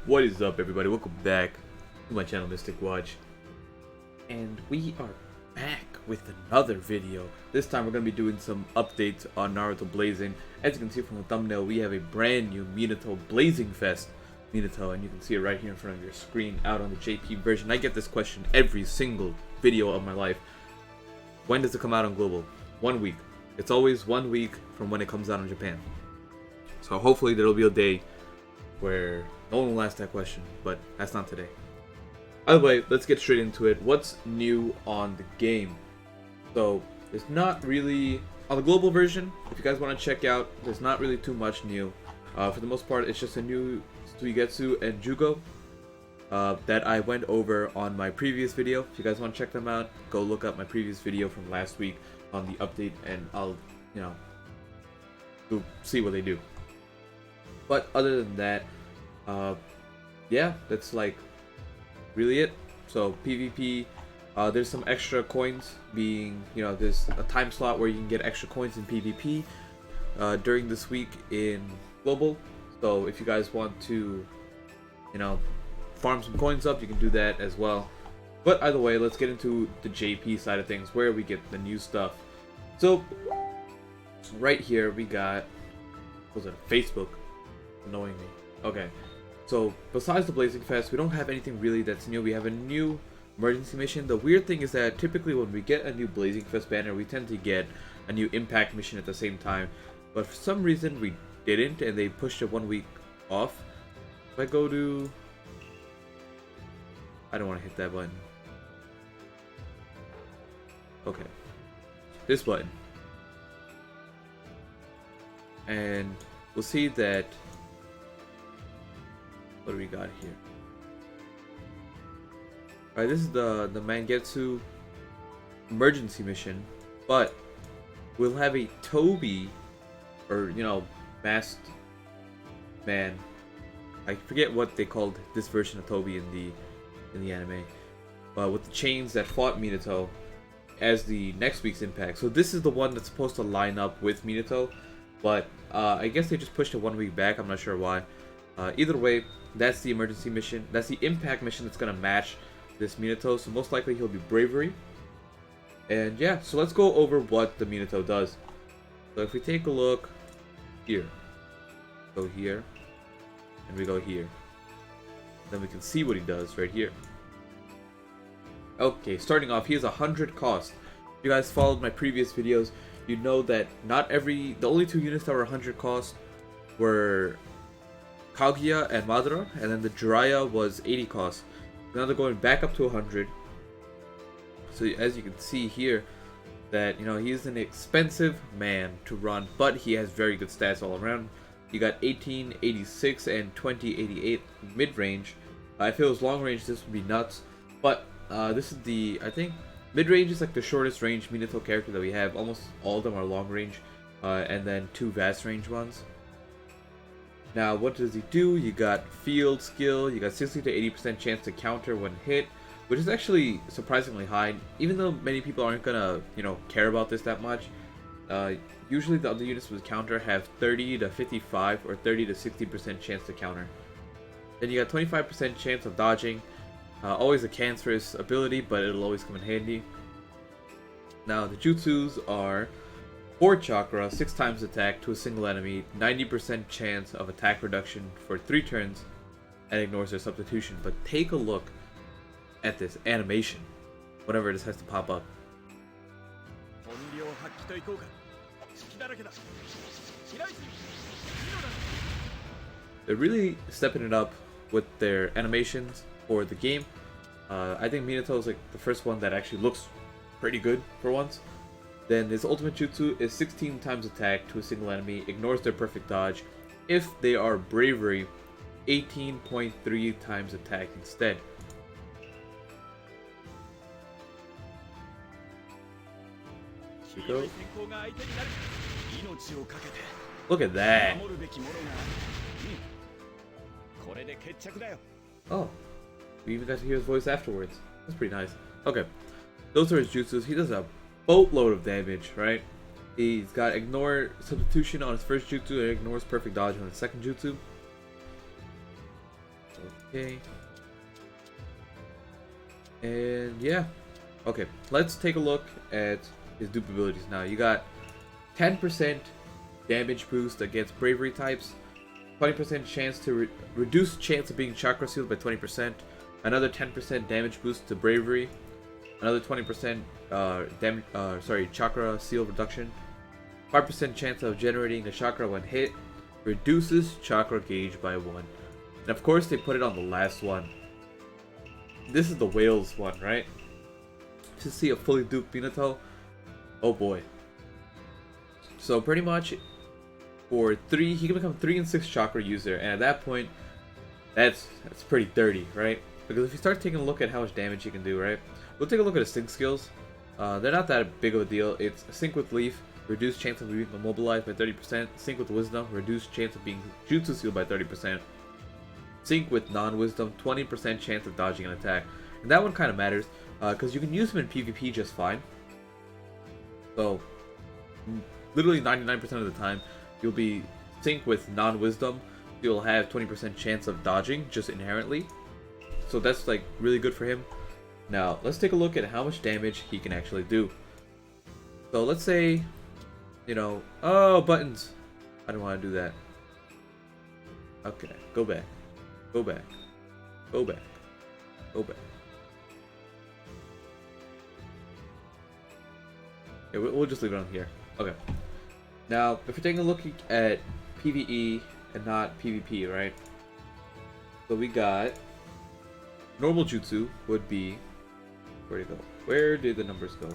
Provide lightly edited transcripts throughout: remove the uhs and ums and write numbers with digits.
What is up, everybody? Welcome back to my channel, Mystic Watch. And we are back with another video. This time we're going to be doing some updates on Naruto Blazing. As you can see from the thumbnail, we have a brand new Minato Blazing Fest Minato, and you can see it right here in front of your screen out on the JP version. I get this question every single video of my life. When does it come out on Global? 1 week. It's always 1 week from when it comes out in Japan. So hopefully there will be a day where no one will ask that question, but that's not today. Either way, let's get straight into it. What's new on the game? So, there's not really... On the global version, if you guys want to check out, there's not really too much new. For the most part, it's just a new Suigetsu and Jugo that I went over on my previous video. If you guys want to check them out, go look up my previous video from last week on the update, and I'll, go see what they do. But other than that, yeah, that's like really it. So PvP, there's some extra coins being, there's a time slot where you can get extra coins in PvP during this week in Global. So if you guys want to, farm some coins up, you can do that as well. But either way, let's get into the JP side of things, where we get the new stuff. So right here we got, what was it, Facebook? Annoying me. Okay, so besides the Blazing Fest, we don't have anything really that's new. We have a new emergency mission. The weird thing is that typically when we get a new Blazing Fest banner, we tend to get a new impact mission at the same time, but for some reason we didn't, and they pushed it 1 week off. If I go to, I don't want to hit that button. Okay, this button, and we'll see that. What do we got here? Alright, this is the Mangetsu emergency mission, but we'll have a Toby, or masked man. I forget what they called this version of Toby in the anime, with the chains that fought Minato as the next week's impact. So this is the one that's supposed to line up with Minato, but I guess they just pushed it 1 week back. I'm not sure why. Either way, that's the emergency mission. That's the impact mission that's gonna match this Minato. So most likely he'll be bravery. And yeah, so let's go over what the Minato does. So if we take a look here, go here, and we go here, then we can see what he does right here. Okay, starting off, he has 100 cost. If you guys followed my previous videos, you know that the only two units that were 100 cost were Kaguya and Madara, and then the Jiraiya was 80 cost. Now they're going back up to 100. So as you can see here, that he's an expensive man to run, but he has very good stats all around. You got 1886 and 2088 mid range. If it was long range, this would be nuts. But this is I think mid range is like the shortest range Minato character that we have. Almost all of them are long range, and then 2 vast range ones. Now, what does he do? You got field skill, you got 60 to 80% chance to counter when hit, which is actually surprisingly high, even though many people aren't gonna, care about this that much. Usually the other units with counter have 30 to 55 or 30 to 60% chance to counter. Then you got 25% chance of dodging, always a cancerous ability, but it'll always come in handy. Now, the jutsus are 4 chakra, 6 times attack to a single enemy, 90% chance of attack reduction for 3 turns, and ignores their substitution. But take a look at this animation whenever this has to pop up. They're really stepping it up with their animations for the game. I think Minato is like the first one that actually looks pretty good for once. Then his ultimate jutsu is 16 times attack to a single enemy, ignores their perfect dodge. If they are bravery, 18.3 times attack instead. Here we go. Look at that. Oh, we even got to hear his voice afterwards. That's pretty nice. Okay, those are his jutsus. He does a boatload of damage, right? He's got ignore substitution on his first jutsu and ignores perfect dodge on his second jutsu. Okay. And yeah. Okay, let's take a look at his dupe abilities now. You got 10% damage boost against bravery types, 20% chance to reduce chance of being chakra sealed by 20%, another 10% damage boost to bravery, another 20% chakra seal reduction, 5% chance of generating a chakra when hit, reduces chakra gauge by 1. And of course they put it on the last one. This is the whales one, right? To see a fully duped Minato, oh boy. So pretty much for 3, he can become 3 and 6 chakra user, and at that point, that's pretty dirty, right? Because if you start taking a look at how much damage he can do, right? We'll take a look at his sync skills. They're not that big of a deal. It's sync with leaf, reduced chance of being immobilized by 30%. Sync with wisdom, reduced chance of being jutsu sealed by 30%. Sync with non-wisdom, 20% chance of dodging an attack. And that one kind of matters, because you can use him in PvP just fine. So, literally 99% of the time, you'll be sync with non-wisdom. You'll have 20% chance of dodging, just inherently. So that's like really good for him. Now, let's take a look at how much damage he can actually do. So let's say, you know, oh, buttons. I don't want to do that. Okay, go back. Go back. Go back. Go back. Yeah, we'll just leave it on here. Okay. Now, if we're taking a look at PvE and not PvP, right? So we got normal jutsu would be, where'd it go? Where did the numbers go?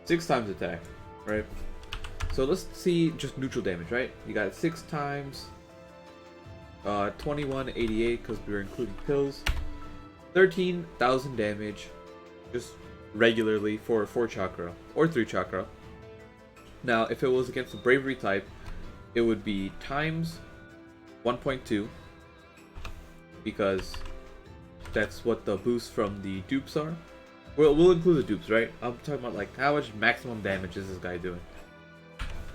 6 times attack, right? So let's see just neutral damage, right? You got 6 times 2188 because we were including pills. 13,000 damage just regularly for 4 chakra or 3 chakra. Now, if it was against the bravery type, it would be times 1.2 because that's what the boosts from the dupes are. We'll include the dupes, right? I'm talking about like how much maximum damage is this guy doing.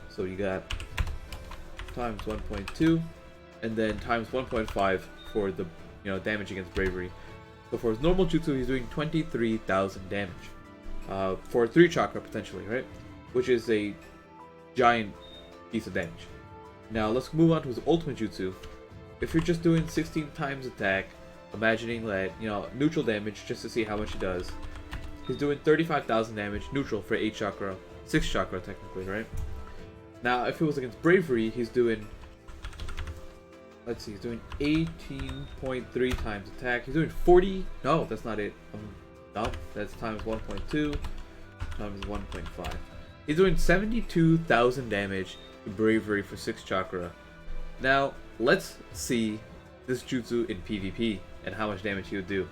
So you got times 1.2 and then times 1.5 for the damage against bravery. So for his normal jutsu, he's doing 23,000 damage for 3 chakra potentially, right? Which is a giant piece of damage. Now let's move on to his ultimate jutsu. If you're just doing 16 times attack, imagining that neutral damage just to see how much he does, he's doing 35,000 damage neutral for 8 chakra, 6 chakra technically, right? Now if it was against bravery, he's doing, let's see, he's doing 18.3 times attack. He's doing 40. No, that's not it. No, that's times 1.2 times 1.5. He's doing 72,000 damage to bravery for 6 chakra. Now let's see this jutsu in PvP and how much damage he would do.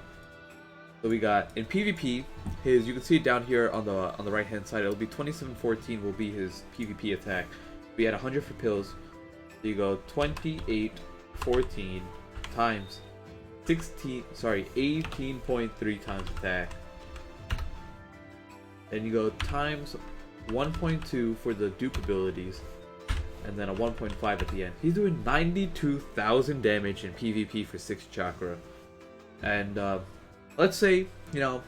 So we got in PvP, you can see it down here on the right hand side. It'll be 2714 will be his PvP attack. We had 100 for pills. So you go 2814 times 18.3 times attack. Then you go times 1.2 for the dupe abilities, and then a 1.5 at the end. He's doing 92,000 damage in PvP for 6 chakra. And let's say, you've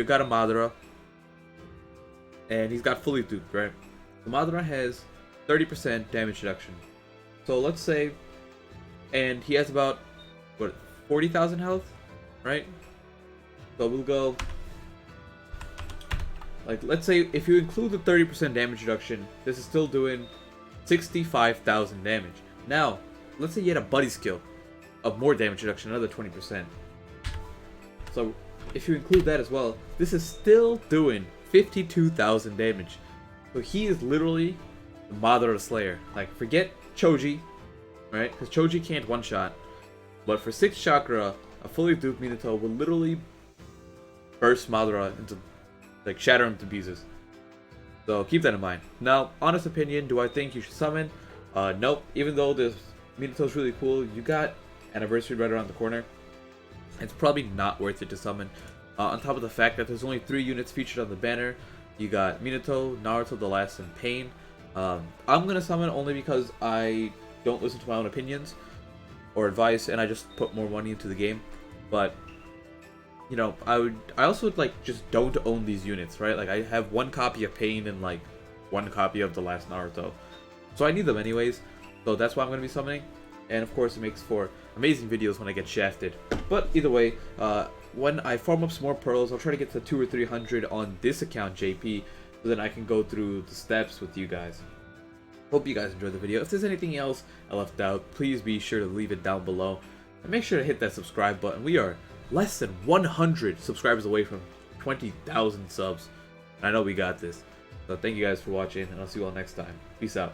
got a Madara, and he's got fully duped, right? The Madara has 30% damage reduction. So let's say, and he has about, 40,000 health, right? So we'll go, like, let's say if you include the 30% damage reduction, this is still doing 65,000 damage. Now, let's say you had a buddy skill of more damage reduction, another 20%. So, if you include that as well, this is still doing 52,000 damage. So he is literally the Madara Slayer. Like, forget Choji, right? Because Choji can't one-shot. But for 6 chakra, a fully duped Minato will literally burst Madara into, like, shatter him to pieces. So keep that in mind. Now, honest opinion, do I think you should summon? Nope. Even though this Minato's really cool, you got Anniversary right around the corner. It's probably not worth it to summon. On top of the fact that there's only 3 units featured on the banner. You got Minato, Naruto, the Last, and Pain. I'm gonna summon only because I don't listen to my own opinions. or advice, and I just put more money into the game. But you know, I also would like just don't own these units, right? Like I have 1 copy of Pain and like 1 copy of the last Naruto, so I need them anyways. So that's why I'm gonna be summoning, and of course it makes for amazing videos when I get shafted. But either way, when I farm up some more pearls, I'll try to get to 200 or 300 on this account JP, so then I can go through the steps with you guys. Hope you guys enjoyed the video. If there's anything else I left out, please be sure to leave it down below. And make sure to hit that subscribe button. We are less than 100 subscribers away from 20,000 subs. And I know we got this. So thank you guys for watching, and I'll see you all next time. Peace out.